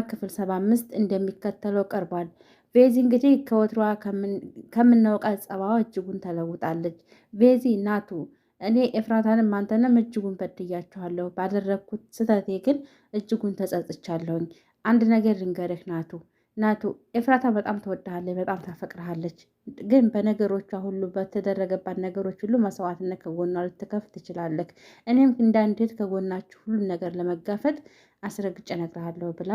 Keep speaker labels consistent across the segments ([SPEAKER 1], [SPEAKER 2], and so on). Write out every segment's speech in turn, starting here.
[SPEAKER 1] ክፍል 75 እንደሚከተለው ቀርቧል። ቬዚ እንግዲህ ከወትሮዋ ከምናውቃት ጸባዋ እጅጉን ተለውጣለች። ቬዚ ናቱ እኔ ኤፍራታንም አንተንም እጅጉን በድያችኋለሁ። ባደረግኩት ስህተቴ ግን እጅጉን ተጸጽቻለሁኝ። አንድ ነገር ልንገርህ ናቱ ኤፍራታ በጣም ትወድሃለች፣ በጣም ታፈቅርሃለች። ግን በነገሮቿ ሁሉ በተደረገባት ነገሮች ሁሉ መስዋዕትነት ከጎኗ ልትከፍል ትችላለህ። እኔም እንዳንዴት ከጎናችሁ ሁሉን ነገር ለመጋፈጥ አስረግጬ እነግርሃለሁ ብላ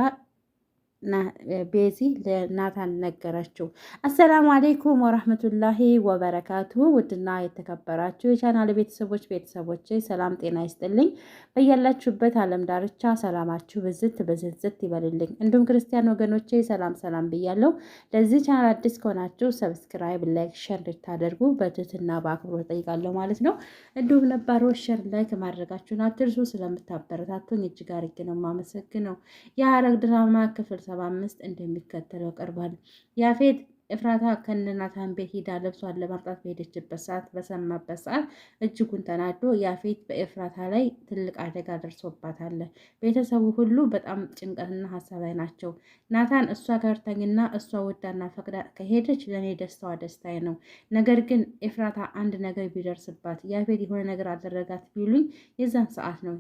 [SPEAKER 1] ቤዚ ለናታን ነገረችው። አሰላሙ አሌይኩም ወራህመቱላሂ ወበረካቱ። ውድና የተከበራችሁ የቻናል ቤተሰቦች ሰላም ጤና ይስጥልኝ። በያላችሁበት ዓለም ዳርቻ ሰላማችሁ ብዝት ይበልልኝ። እንዲሁም ክርስቲያን ወገኖቼ ሰላም ብያለሁ። ለዚህ ቻናል አዲስ ከሆናችሁ ሰብስክራይብ፣ ላይክ፣ ሸር እንድታደርጉ በትህትና በአክብሮት ጠይቃለሁ ማለት ነው። እንዲሁም ነባሮች ሸር ላይክ ማድረጋችሁን አትርሱ። ስለምታበረታቱኝ እጅግ አድርጌ ነው የማመሰግነው። የሐረግ ድራማ ክፍል 75 እንደሚከተለው ቀርቧል። ያፌት ኤፍራታ ከነናታን ቤት ሂዳ ልብሷን ለማምጣት በሄደችበት ሰዓት በሰማበት ሰዓት እጅጉን ተናዶ ያፌት በኤፍራታ ላይ ትልቅ አደጋ ደርሶባታል። ቤተሰቡ ሁሉ በጣም ጭንቀትና ሀሳብ ላይ ናቸው። ናታን እሷ ጋር ተኝና እሷ ወዳና ፈቅዳ ከሄደች ለእኔ ደስታዋ ደስታዬ ነው። ነገር ግን ኤፍራታ አንድ ነገር ቢደርስባት ያፌት የሆነ ነገር አደረጋት ቢሉኝ የዛን ሰዓት ነው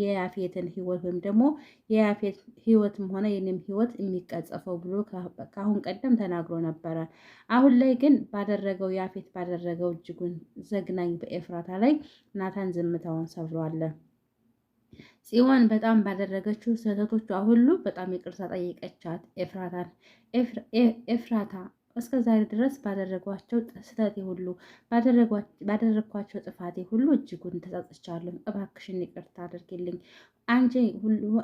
[SPEAKER 1] የያፌትን ህይወት ወይም ደግሞ የያፌት ህይወትም ሆነ የኔም ህይወት የሚቀጸፈው ብሎ ከአሁን ቀደም ተናግሮ ነበረ። አሁን ላይ ግን ያፌት ባደረገው እጅጉን ዘግናኝ በኤፍራታ ላይ ናታን ዝምታውን ሰብሯል። ጽዮን በጣም ባደረገችው ስህተቶቿ ሁሉ በጣም ይቅርታ ጠይቀቻት ኤፍራታን። ኤፍራታ እስከ ዛሬ ድረስ ባደረጓቸው ስህተቴ ሁሉ ባደረግኳቸው ጥፋቴ ሁሉ እጅጉን ተጸጽቻለሁ። እባክሽን ይቅርታ አድርግልኝ። አንቺ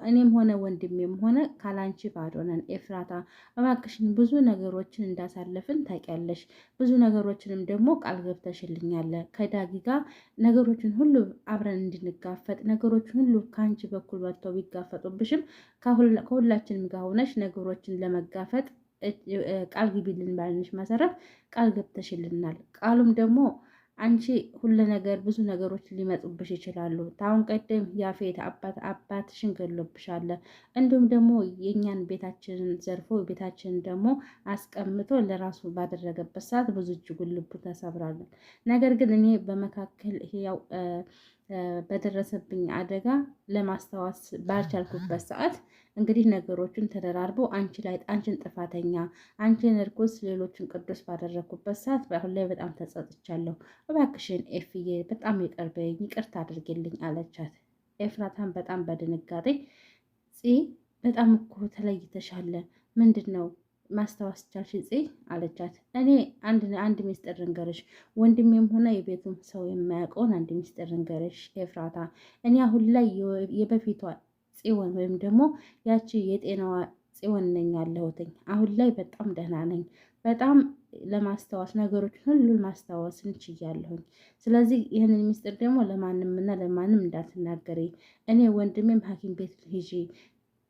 [SPEAKER 1] እኔም ሆነ ወንድሜም ሆነ ካላንቺ ባዶ ነን። ኤፍራታ እባክሽን ብዙ ነገሮችን እንዳሳለፍን ታውቂያለሽ። ብዙ ነገሮችንም ደግሞ ቃል ገብተሽልኛል። ከዳጊ ጋር ነገሮችን ሁሉ አብረን እንድንጋፈጥ ነገሮችን ሁሉ ከአንቺ በኩል መጥተው ቢጋፈጡብሽም ከሁላችንም ጋር ሆነሽ ነገሮችን ለመጋፈጥ ቃል ግቢልን ባልንሽ መሰረት ቃል ገብተሽልናል። ቃሉም ደግሞ አንቺ ሁሉ ነገር ብዙ ነገሮች ሊመጡብሽ ይችላሉ። ታሁን ቀደም ያፌት አባትሽን ገሎብሻል። እንዲሁም ደግሞ የእኛን ቤታችንን ዘርፎ ቤታችንን ደግሞ አስቀምጦ ለራሱ ባደረገበት ሰዓት ብዙ እጅጉን ልቡ ተሰብራለን። ነገር ግን እኔ በመካከል ያው በደረሰብኝ አደጋ ለማስታወስ ባልቻልኩበት ሰዓት እንግዲህ ነገሮችን ተደራርበው አንቺን ጥፋተኛ አንቺን እርኩስ ሌሎችን ቅዱስ ባደረግኩበት ሰዓት በአሁን ላይ በጣም ተጸጽቻለሁ። እባክሽን ኤፍዬ በጣም ይቅርታ አድርጌልኝ አለቻት። ኤፍራታን በጣም በድንጋጤ በጣም እኮ ተለይተሻለ፣ ምንድን ነው ማስታወስ ቻልሽ አለቻት። እኔ አንድ ሚስጥር ልንገርሽ፣ ወንድሜም ሆነ የቤቱም ሰው የማያውቀውን አንድ ሚስጥር ልንገርሽ ኤፍራታ። እኔ አሁን ላይ የበፊቷ ጽዮን ወይም ደግሞ ያቺ የጤናዋ ጽዮን ነኝ ያለሁትኝ። አሁን ላይ በጣም ደህና ነኝ። በጣም ለማስታወስ ነገሮችን ሁሉ ማስታወስ እንችያለሁኝ። ስለዚህ ይህንን ሚስጥር ደግሞ ለማንም እንዳትናገሪ። እኔ ወንድሜም ሐኪም ቤት ሂጂ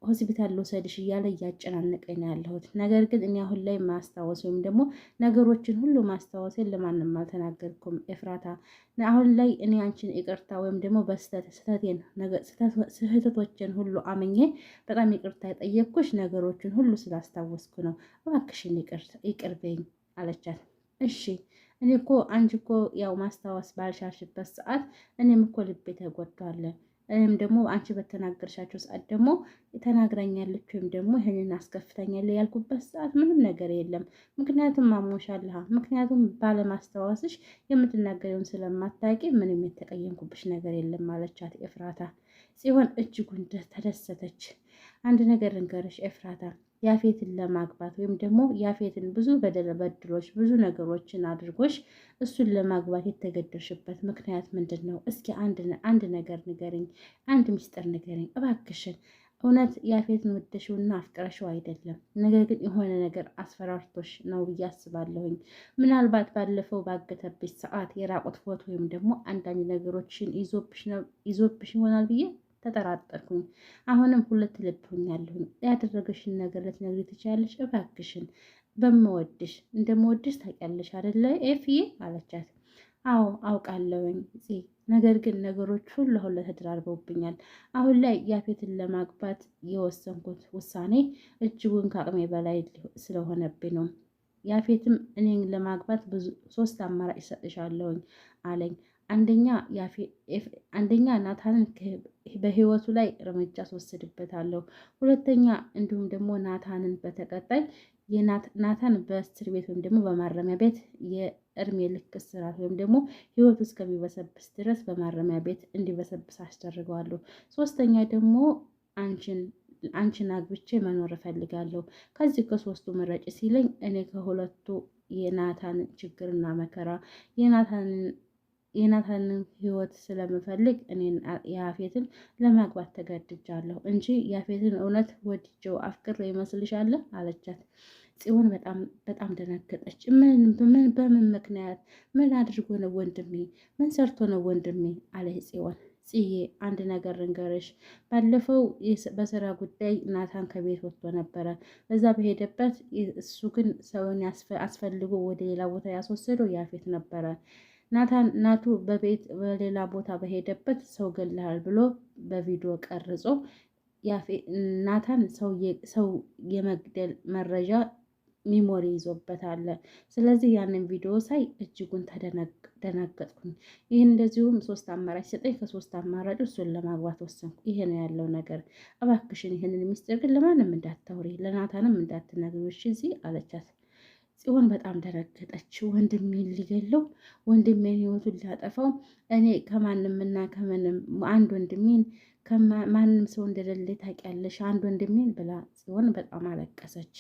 [SPEAKER 1] ሆስፒታል ልውሰድሽ እያለ እያጨናነቀኝ ያለሁት። ነገር ግን እኔ አሁን ላይ ማስታወስ ወይም ደግሞ ነገሮችን ሁሉ ማስታወሴን ለማንም አልተናገርኩም ኤፍራታ። አሁን ላይ እኔ አንቺን ይቅርታ ወይም ደግሞ ስህተቶችን ሁሉ አምኜ በጣም ይቅርታ የጠየቅኩሽ ነገሮችን ሁሉ ስላስታወስኩ ነው። እባክሽን ይቅር በይኝ አለቻት። እሺ እኔ እኮ አንቺ እኮ ያው ማስታወስ ባልሻልሽበት ሰዓት እኔም እኮ ልቤ ተጎድቷል። እኔም ደግሞ አንቺ በተናገርሻቸው ሰዓት ደግሞ ተናግራኛለች ወይም ደግሞ ይህንን አስከፍታኛለ ያልኩበት ሰዓት ምንም ነገር የለም። ምክንያቱም አሞሻለሁ። ምክንያቱም ባለማስታወስሽ የምትናገሪውን ስለማታውቂ ምንም የተቀየምኩብሽ ነገር የለም አለቻት ኤፍራታ። ጽዮን እጅጉን ተደሰተች። አንድ ነገር ልንገርሽ ኤፍራታ፣ ያፌትን ለማግባት ወይም ደግሞ ያፌትን ብዙ በድሎች ብዙ ነገሮችን አድርጎሽ እሱን ለማግባት የተገደርሽበት ምክንያት ምንድን ነው? እስኪ አንድ ነገር ንገረኝ፣ አንድ ሚስጥር ንገረኝ እባክሽን። እውነት ያፌትን ወደሽውና አፍቅረሽው አይደለም፣ ነገር ግን የሆነ ነገር አስፈራርቶሽ ነው ብዬ አስባለሁኝ። ምናልባት ባለፈው ባገተብሽ ሰዓት የራቁት ፎቶ ወይም ደግሞ አንዳንድ ነገሮችን ይዞብሽ ይሆናል ብዬ ተጠራጠርኩኝ። አሁንም ሁለት ልብ ሆኛለሁኝ። ያደረገሽን ነገር ልትነግሪ ትችያለሽ? እባክሽን እንደምወድሽ ታውቂያለሽ አይደለ ኤፍዬ አለቻት። አዎ አውቃለሁኝ ነገር ግን ነገሮች ሁሉ አሁን ላይ ተደራርበውብኛል። አሁን ላይ ያፌትን ለማግባት የወሰንኩት ውሳኔ እጅጉን ከአቅሜ በላይ ስለሆነብኝ ነው። ያፌትም እኔን ለማግባት ብዙ 3 አማራጭ ሰጥሻለሁኝ አለኝ። አንደኛ ናታንን በህይወቱ ላይ እርምጃ አስወስድበታለሁ። ሁለተኛ እንዲሁም ደግሞ ናታንን በተቀጣይ ናታን በእስር ቤት ወይም ደግሞ በማረሚያ ቤት የእድሜ ልክ እስራት ወይም ደግሞ ህይወቱ እስከሚበሰብስ ድረስ በማረሚያ ቤት እንዲበሰብስ አስደርገዋለሁ። ሶስተኛ ደግሞ አንቺን አግብቼ መኖር እፈልጋለሁ። ከዚህ ከ3ቱ ምረጭ ሲለኝ እኔ ከሁለቱ የናታን ችግርና መከራ የናታንን ህይወት ስለምፈልግ እኔን ያፌትን ለማግባት ተገድጃለሁ እንጂ ያፌትን እውነት ወድጀው አፍቅሬ ይመስልሻል አለቻት። ጽዮን በጣም ደነገጠች። በምን ምክንያት ምን አድርጎ ነው ወንድሜ? ምን ሰርቶ ነው ወንድሜ? አለ ጽዮን። ጽዬ አንድ ነገር እንገርሽ፣ ባለፈው በስራ ጉዳይ ናታን ከቤት ወጥቶ ነበረ። በዛ በሄደበት እሱ ግን ሰውን አስፈልጎ ወደ ሌላ ቦታ ያስወሰደው ያፌት ነበረ። ናቱ በሌላ ቦታ በሄደበት ሰው ገለሃል ብሎ በቪዲዮ ቀርጾ ናታን ሰው የመግደል መረጃ ሚሞሪ ይዞበታል። ስለዚህ ያንን ቪዲዮ ሳይ እጅጉን ተደናገጥኩኝ። ይህን እንደዚሁም 3 አማራጭ ሰጠኝ። ከ3 አማራጭ እሱን ለማግባት ወሰንኩ። ይሄ ነው ያለው ነገር። እባክሽን ይህንን ሚስጥር ግን ለማንም እንዳታወሪ፣ ለናታንም እንዳትነግሪው እዚህ አለቻት። ጽዮን በጣም ደነገጠች። ወንድሜን ሊገለው፣ ወንድሜን ህይወቱን ሊያጠፋው፣ እኔ ከማንምና ከምንም አንድ ወንድሜን ማንም ሰው እንደሌለ ታውቂያለሽ፣ አንድ ወንድሜን ብላ ጽዮን በጣም አለቀሰች።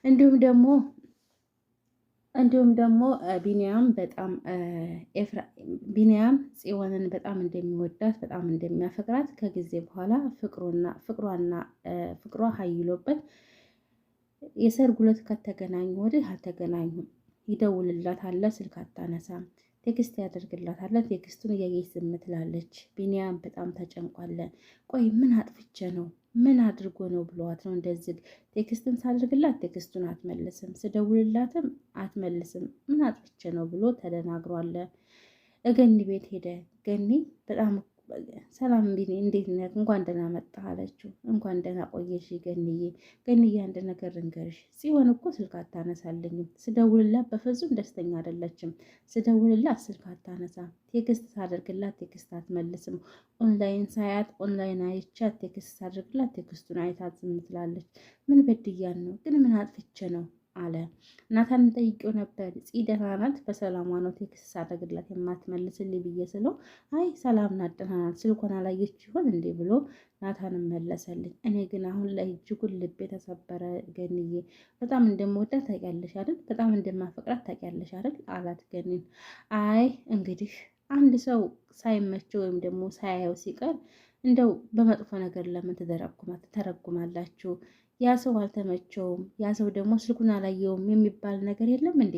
[SPEAKER 1] እንዲሁም ደግሞ ቢኒያም ጽዮንን በጣም እንደሚወዳት በጣም እንደሚያፈቅራት ከጊዜ በኋላ ፍቅሯ ሀይሎበት የሰርጉ ዕለት ከተገናኙ ወዲህ አልተገናኙም። ይደውልላታል፣ ስልክ አታነሳም። ቴክስት ያደርግላታል፣ ቴክስቱን እያየች ዝም ትላለች። ቢኒያም በጣም ተጨንቋል። ቆይ ምን አጥፍቼ ነው? ምን አድርጎ ነው ብለዋት ነው እንደዚህ? ቴክስትን ሳደርግላት ቴክስቱን አትመልስም፣ ስደውልላትም አትመልስም። ምን አጥፍቼ ነው ብሎ ተደናግሯል። እገኒ ቤት ሄደ። ገኒ በጣም ሰላም ቢኒ እንዴት ነህ? እንኳን ደህና መጣህ አለችው። እንኳን ደህና ቆየሽ ገንዬ አንድ ነገር ልንገርሽ፣ ጽዮን እኮ ስልክ አታነሳልኝም። ስደውልላት በፍጹም ደስተኛ አይደለችም። ስደውልላት ስልክ አታነሳም። ቴክስት ሳደርግላት ቴክስት አትመልስም። ኦንላይን ሳያት ኦንላይን አይቻት ቴክስት ሳደርግላት ቴክስቱን አይታት ዝም ትላለች። ምን በድያን ነው ግን? ምን አጥፍቼ ነው አለ። ናታን ጠይቄው ነበር። ጽ ደህና ናት፣ በሰላሟ ነው ቴክስት ሳደርግላት የማትመልስልኝ ብዬ ስለው አይ ሰላም ናት፣ ደህና ናት፣ ስልኳን አላየች ይሆን እንዴ ብሎ ናታንም መለሰልኝ። እኔ ግን አሁን ላይ እጅጉን ልቤ ተሰበረ ገንዬ። በጣም እንደምወዳት ታውቂያለሽ አይደል? በጣም እንደማፈቅራት ታውቂያለሽ አይደል? አላት ገኒን። አይ እንግዲህ አንድ ሰው ሳይመቸው ወይም ደግሞ ሳያየው ሲቀር እንደው በመጥፎ ነገር ለምን ትተረጉማላችሁ? ያ ሰው አልተመቸውም፣ ያ ሰው ደግሞ ስልኩን አላየውም የሚባል ነገር የለም እንዴ?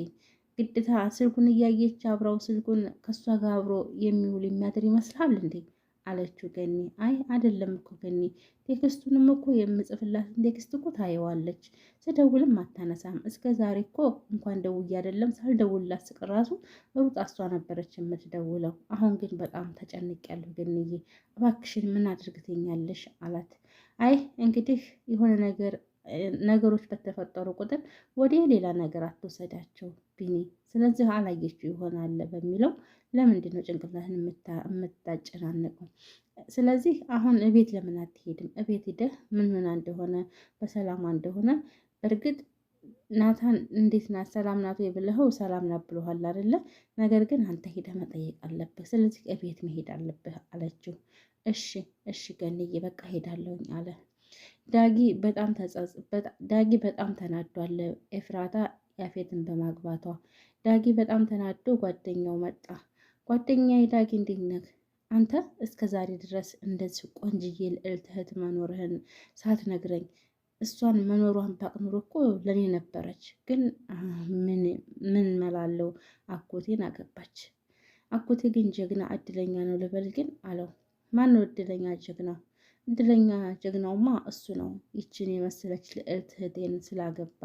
[SPEAKER 1] ግድታ ስልኩን እያየች አብረው ስልኩን ከእሷ ጋር አብሮ የሚውል የሚያድር ይመስላል እንዴ አለችው ገኒ። አይ አይደለም እኮ ገኒ፣ ቴክስቱንም እኮ የምጽፍላትን ቴክስት እኮ ታየዋለች፣ ስደውልም አታነሳም። እስከ ዛሬ እኮ እንኳን ደውዬ አይደለም ሳልደውልላት ስቅር ራሱ ሩጣ እሷ ነበረች የምትደውለው። አሁን ግን በጣም ተጨንቄያለሁ ገኒዬ፣ እባክሽን ምን አድርግትኛለሽ አላት። አይ እንግዲህ የሆነ ነገሮች በተፈጠሩ ቁጥር ወደ ሌላ ነገር አትወሰዳቸው ቢኒ፣ ስለዚህ አላየችው ይሆናል በሚለው ለምንድን ነው ጭንቅላትን የምታጨናንቀው? ስለዚህ አሁን እቤት ለምን አትሄድም? እቤት ሂደህ ምን እንደሆነ በሰላሟ እንደሆነ በእርግጥ ናታን እንዴት ናት ሰላም ናት የብለኸው ሰላም ናት ብሎሃል አይደለ? ነገር ግን አንተ ሄደህ መጠየቅ አለብህ። ስለዚህ እቤት መሄድ አለብህ አለችው። እሺ ገንዬ በቃ ሄዳለሁኝ አለ። ዳጊ በጣም ተናዷል ኤፍራታ ያፌትን በማግባቷ። ዳጊ በጣም ተናዶ ጓደኛው መጣ። ጓደኛዬ ዳጊ እንዴት ነህ አንተ? እስከ ዛሬ ድረስ እንደዚህ ቆንጅዬ ልዕልት እህት መኖርህን ሳትነግረኝ እሷን መኖሯን ባቅ ኑሮ እኮ ለእኔ ነበረች። ግን ምን መላለው አጎቴን አገባች። አጎቴ ግን ጀግና እድለኛ ነው ልበል ግን አለው። ማን ነው እድለኛ ጀግናው? እድለኛ ጀግናውማ እሱ ነው፣ ይችን የመሰለች ልዕልት እህቴን ስላገባ።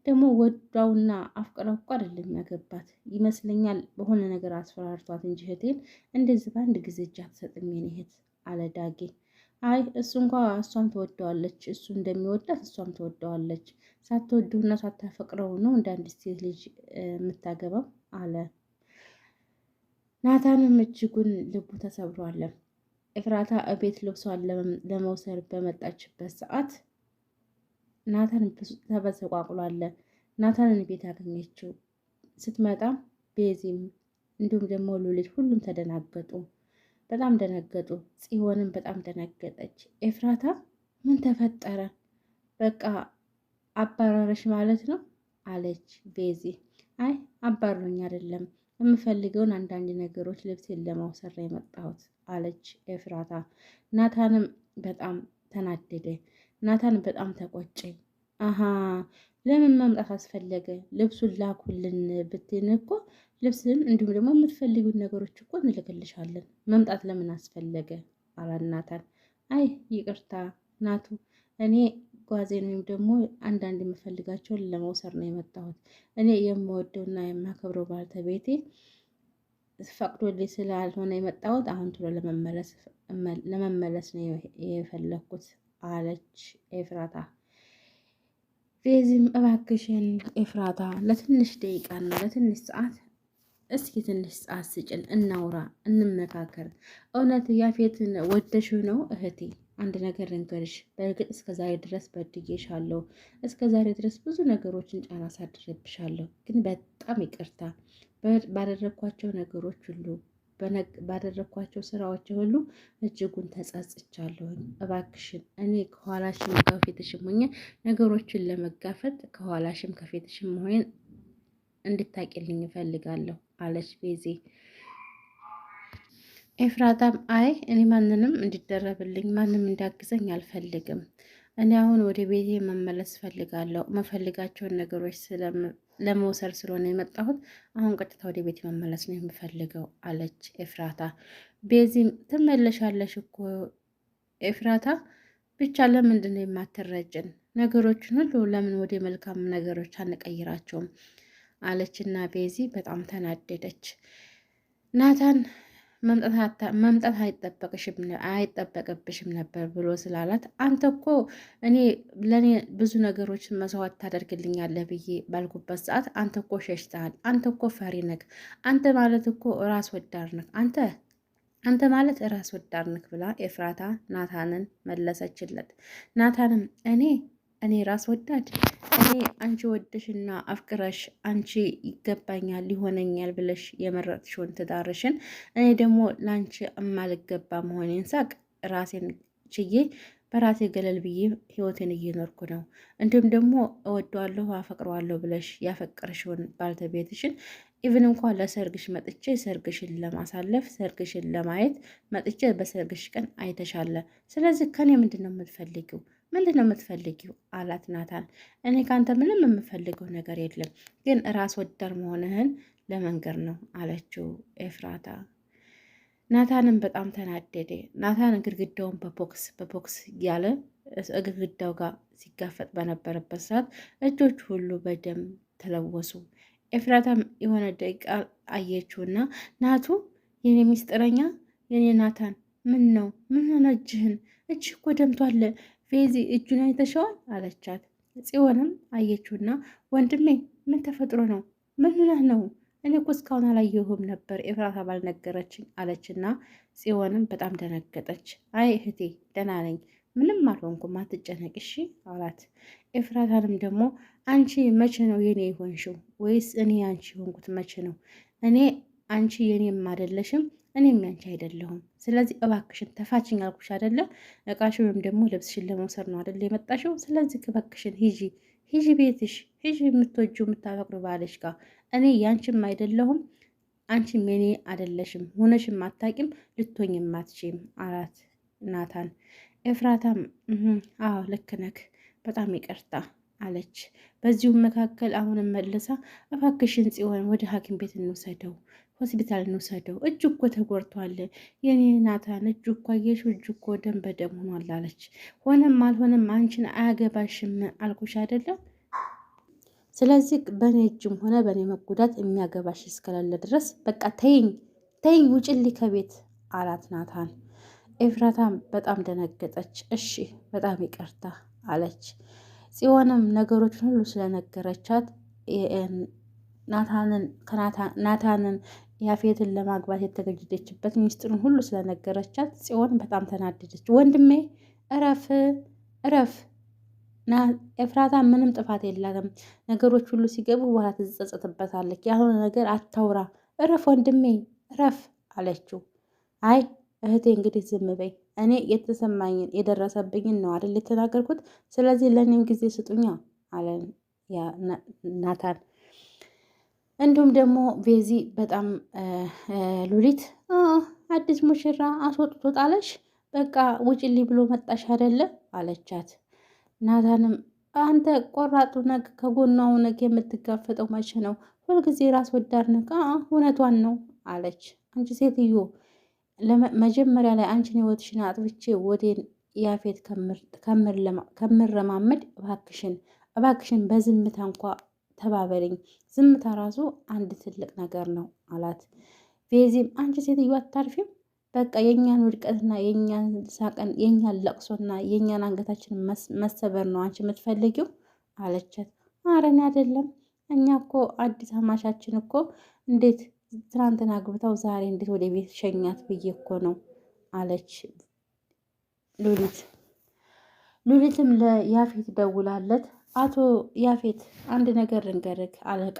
[SPEAKER 1] ደግሞ ወዳውና አፍቅረው እኮ አይደለም ያገባት ይመስለኛል። በሆነ ነገር አስፈራርቷት እንጂ እህቴን እንደዚህ በአንድ ጊዜ እጅ አትሰጥም የኔ እህት አለ ዳጌ። አይ እሱ እንኳ እሷም ትወደዋለች፣ እሱ እንደሚወዳት እሷም ትወደዋለች። ሳትወደውና ሳታፈቅረው ነው እንደ አንድ ሴት ልጅ የምታገባው አለ። ናታንም እጅጉን ልቡ ተሰብሯል። ኤፍራታ እቤት ልብሷን ለመውሰድ በመጣችበት ሰዓት ናታን ተበሰቋቁሏል። ናታንን ቤት ያገኘችው ስትመጣ ቤዚም እንዲሁም ደግሞ ሉሊት ሁሉም ተደናገጡ። በጣም ደነገጡ። ጽዮንም በጣም ደነገጠች። ኤፍራታ ምን ተፈጠረ? በቃ አባረረሽ ማለት ነው አለች ቤዚ። አይ አባሮኝ አይደለም፣ የምፈልገውን አንዳንድ ነገሮች ልብሴን ለመውሰድ ነው የመጣሁት አለች ኤፍራታ። ናታንም በጣም ተናደደ። ናታን በጣም ተቆጨ። አሀ ለምን መምጣት አስፈለገ? ልብሱን ላኩልን ብትን እኮ ልብስን እንዲሁም ደግሞ የምትፈልጉን ነገሮች እኮ እንልክልሻለን። መምጣት ለምን አስፈለገ አላት ናታን። አይ ይቅርታ ናቱ፣ እኔ ጓዜን ወይም ደግሞ አንዳንድ የምፈልጋቸውን ለመውሰድ ነው የመጣሁት። እኔ የምወደውና የማከብረው ባለቤቴ ፈቅዶልኝ ስላልሆነ የመጣሁት አሁን ቶሎ ለመመለስ ነው የፈለግኩት አለች ኤፍራታ። ቤዚም እባክሽን ኤፍራታ ለትንሽ ደቂቃና ለትንሽ ሰዓት እስኪ ትንሽ ሰዓት ስጭን፣ እናውራ፣ እንመካከር። እውነት ያፌትን ወደሽው ነው እህቴ? አንድ ነገር ልንገርሽ፣ በእርግጥ እስከ ዛሬ ድረስ በድዬሻለሁ። እስከ ዛሬ ድረስ ብዙ ነገሮችን ጫና አሳድሬብሻለሁ። ግን በጣም ይቅርታ ባደረግኳቸው ነገሮች ሁሉ ባደረግኳቸው ስራዎች ሁሉ እጅጉን ተጸጽቻለሁኝ። እባክሽን እኔ ከኋላሽም ከፊትሽም ሆኜ ነገሮችን ለመጋፈጥ ከኋላሽም ከፊትሽም መሆን እንድታቂልኝ እፈልጋለሁ አለች ቤዚ። ኤፍራታም አይ እኔ ማንንም እንዲደረብልኝ ማንም እንዲያግዘኝ አልፈልግም። እኔ አሁን ወደ ቤቴ መመለስ ፈልጋለሁ። መፈልጋቸውን ነገሮች ለመውሰድ ስለሆነ የመጣሁት አሁን ቀጥታ ወደ ቤቴ መመለስ ነው የምፈልገው አለች ኤፍራታ። ቤዚም ትመለሻለሽ እኮ ኤፍራታ፣ ብቻ ለምንድን ነው የማትረጭን? ነገሮችን ሁሉ ለምን ወደ መልካም ነገሮች አንቀይራቸውም? አለችና ቤዚ በጣም ተናደደች። ናታን መምጣት አይጠበቅብሽም ነበር ብሎ ስላላት አንተ እኮ ለእኔ ብዙ ነገሮችን መስዋዕት ታደርግልኛለህ ብዬ ባልኩበት ሰዓት አንተ እኮ ሸሽተሃል። አንተ እኮ ፈሪ ነህ። አንተ ማለት እኮ ራስ ወዳድ ነህ። አንተ ማለት ራስ ወዳድ ነህ ብላ ኤፍራታ ናታንን መለሰችለት። ናታንም እኔ ራስ ወዳድ እኔ አንቺ ወደሽና አፍቅረሽ አንቺ ይገባኛል ሊሆነኛል ብለሽ የመረጥሽውን ትዳርሽን እኔ ደግሞ ለአንቺ እማልገባ መሆኔን ሳቅ ራሴን ችዬ በራሴ ገለል ብዬ ህይወትን እየኖርኩ ነው። እንዲሁም ደግሞ እወደዋለሁ አፈቅረዋለሁ ብለሽ ያፈቀርሽውን ባልተቤትሽን ኢቭን እንኳን ለሰርግሽ መጥቼ ሰርግሽን ለማሳለፍ ሰርግሽን ለማየት መጥቼ በሰርግሽ ቀን አይተሻለ። ስለዚህ ከኔ ምንድን ነው የምትፈልጊው? አላት ናታን። እኔ ካንተ ምንም የምፈልገው ነገር የለም፣ ግን ራስ ወዳድ መሆንህን ለመንገር ነው አለችው ኤፍራታ። ናታንም በጣም ተናደደ። ናታን ግድግዳውን በቦክስ እያለ ግድግዳው ጋር ሲጋፈጥ በነበረበት ሰዓት እጆቹ ሁሉ በደም ተለወሱ። ኤፍራታም የሆነ ደቂቃ አየችውና ናቱ የኔ ሚስጥረኛ የኔ ናታን ምን ነው ምን ሆነ? እጅህ እኮ ደምቷል። ፌዚ እጁን አይተሸዋል አለቻት። ጽዮንም አየችውና ወንድሜ ምን ተፈጥሮ ነው? ምን ሆነህ ነው? እኔ እኮ እስካሁን አላየሁም ነበር ኤፍራታ ባልነገረችኝ አለችና ጽዮንም በጣም ደነገጠች። አይ እህቴ ደህና ነኝ፣ ምንም አልሆንኩም፣ አትጨነቂ እሺ አላት። ኤፍራታንም ደግሞ አንቺ መቼ ነው የኔ የሆንሽው? ወይስ እኔ አንቺ የሆንኩት መቼ ነው? እኔ አንቺ የኔም አይደለሽም እኔም ያንቺ አይደለሁም። ስለዚህ እባክሽን ተፋችኝ አልኩሽ አይደለ? እቃሽ ወይም ደግሞ ልብስሽን ለመውሰድ ነው አይደለ የመጣሽው? ስለዚህ እባክሽን ሂጂ ቤትሽ ሂጂ፣ የምትወጂው የምታፈቅሩ ባለሽ ጋር። እኔ ያንቺም አይደለሁም አንቺም የኔ አይደለሽም፣ ሆነሽም አታውቂም፣ ልትሆኝም አትችይም አላት ናታን። ኤፍራታም አዎ ልክ ነህ፣ በጣም ይቅርታ አለች። በዚሁም መካከል አሁንም መልሳ እባክሽን ጽዮን ወደ ሐኪም ቤት እንውሰደው፣ ሆስፒታል እንውሰደው፣ እጁ እኮ ተጎድቷል። የኔ ናታን እጁ እኮ አየሽው፣ እጁ እኮ ደም በደም ሆኗል አለች። ሆነም አልሆነም አንቺን አያገባሽም አልኩሽ አይደለም። ስለዚህ በእኔ እጅም ሆነ በእኔ መጎዳት የሚያገባሽ እስከሌለ ድረስ በቃ ተይኝ ውጭልኝ ከቤት አላት ናታን። ኤፍራታም በጣም ደነገጠች። እሺ በጣም ይቅርታ አለች። ጽዮንም ነገሮችን ሁሉ ስለነገረቻት ናታንን ያፌትን ለማግባት የተገደደችበት ሚስጥሩን ሁሉ ስለነገረቻት ጽዮን በጣም ተናደደች። ወንድሜ እረፍ ኤፍራታ ምንም ጥፋት የላትም። ነገሮች ሁሉ ሲገቡ በኋላ ትጸጸትበታለች። ያልሆነ ነገር አታውራ። እረፍ ወንድሜ እረፍ አለችው። አይ እህቴ እንግዲህ ዝም በይ። እኔ የተሰማኝን የደረሰብኝን ነው አይደል የተናገርኩት። ስለዚህ ለእኔም ጊዜ ስጡኛ አለ ናታን። እንዲሁም ደግሞ ቤዚ በጣም ሉሊት አዲስ ሙሽራ አስወጥቶ ጣለሽ፣ በቃ ውጭልኝ ብሎ መጣሽ አይደለ አለቻት። ናታንም አንተ ቆራጡ ነግ ከጎኗ ነግ የምትጋፈጠው መቼ ነው? ሁልጊዜ ራስ ወዳድ ነግ። እውነቷን ነው አለች። አንቺ ሴትዮ መጀመሪያ ላይ አንቺን ህይወትሽን አጥፍቼ ወዴን ያፌት ከምረማመድ እባክሽን በዝምታ እንኳ ተባበልኝ። ዝምታ ራሱ አንድ ትልቅ ነገር ነው አላት። ቤዚም አንቺ ሴትዮ አታርፊም? በቃ የእኛን ውድቀትና የእኛን ሳቅን የእኛን ለቅሶና የእኛን አንገታችን መሰበር ነው አንቺ የምትፈልጊው አለቻት። አረን አይደለም፣ እኛ እኮ አዲስ አማሻችን እኮ እንዴት ትናንትና አግብታው ዛሬ እንዴት ወደ ቤት ሸኛት ብዬ እኮ ነው አለች ሉሊትም ለያፌት ደውላለት አቶ ያፌት አንድ ነገር ልንገርህ አለቃ፣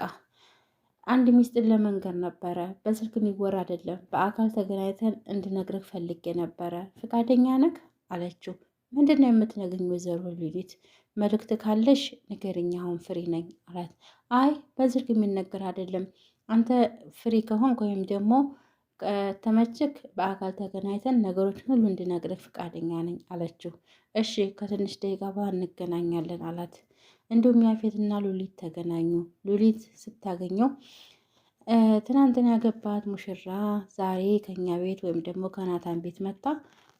[SPEAKER 1] አንድ ሚስጥር ለመንገር ነበረ። በስልክ የሚወራ አይደለም። በአካል ተገናኝተን እንድነግርህ ፈልጌ ነበረ። ፈቃደኛ ነህ አለችው። ምንድን ነው የምትነግሪኝ ወይዘሮ ሉሊት? መልእክት ካለሽ ንገሪኝ፣ አሁን ፍሪ ነኝ አላት። አይ በስልክ የሚነገር አይደለም። አንተ ፍሪ ከሆንክ ወይም ደግሞ ተመችክ በአካል ተገናኝተን ነገሮችን ሁሉ እንድነግርህ ፈቃደኛ ነኝ አለችው። እሺ ከትንሽ ደቂቃ በኋላ እንገናኛለን አላት። እንዲሁም ያፌትና ሉሊት ተገናኙ። ሉሊት ስታገኘው ትናንትና ያገባት ሙሽራ ዛሬ ከኛ ቤት ወይም ደግሞ ከናታን ቤት መጣ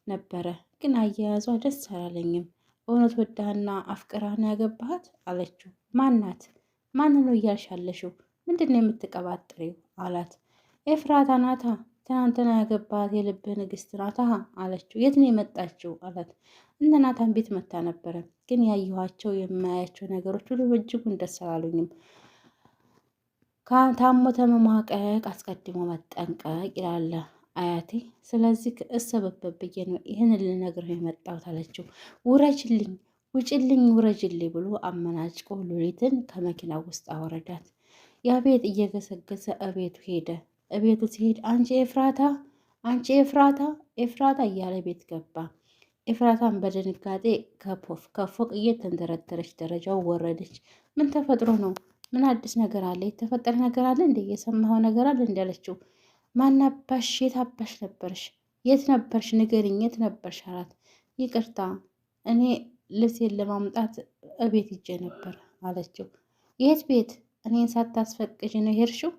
[SPEAKER 1] ነበረ፣ ግን አያያዟ ደስ አላለኝም። እውነት ወዳህና አፍቅራህን ያገባሃት አለችው። ማናት? ማን ነው እያልሻለሽው? ምንድን ነው የምትቀባጥሪው አላት። ኤፍራታ ናታ፣ ትናንትና ያገባት የልብህ ንግስት ናታ አለችው። የት ነው የመጣችው አላት። እነ ናታን ቤት መታ ነበረ፣ ግን ያየኋቸው የማያቸው ነገሮች ሁሉ እጅጉን ደስ አላሉኝም። ታሞ ተመሟቀቅ አስቀድሞ መጠንቀቅ ይላል አያቴ። ስለዚህ እሰበበት ብዬ ነው ይህን ልነግርህ የመጣሁት አለችው። ውረጅልኝ፣ ውጭልኝ፣ ውረጅልኝ ብሎ አመናጭቆ ሉሊትን ከመኪና ውስጥ አወረዳት። ያቤት እየገሰገሰ እቤቱ ሄደ። እቤቱ ሲሄድ አንቺ ኤፍራታ እያለ ቤት ገባ። ኤፍራታን በድንጋጤ ከፎቅ እየተንደረደረች ደረጃው ወረደች። ምን ተፈጥሮ ነው? ምን አዲስ ነገር አለ? የተፈጠረ ነገር አለ እንዴ? የሰማኸው ነገር አለ እንዴ አለችው። ማናባሽ? የት አባሽ ነበርሽ? የት ነበርሽ? ንገሪኝ፣ የት ነበርሽ አላት። ይቅርታ እኔ ልብሴን ለማምጣት እቤት ሂጄ ነበር አለችው። የት ቤት? እኔን ሳታስፈቅጂ ነው ሄድሽው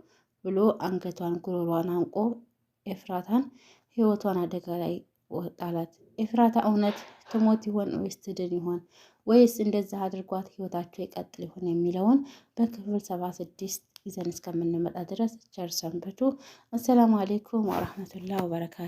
[SPEAKER 1] ብሎ አንገቷን ጉሮሯን አንቆ ኤፍራታን ህይወቷን አደጋ ላይ ወጣላት። ኤፍራታ እውነት ትሞት ይሆን ወይስ ትድን ይሆን ወይስ እንደዛ አድርጓት ህይወታቸው ይቀጥል ይሆን የሚለውን በክፍል 76 ይዘን እስከምንመጣ ድረስ ቸር ሰንብቱ። አሰላሙ አሌይኩም ወረህመቱላሂ ወበረካቱ።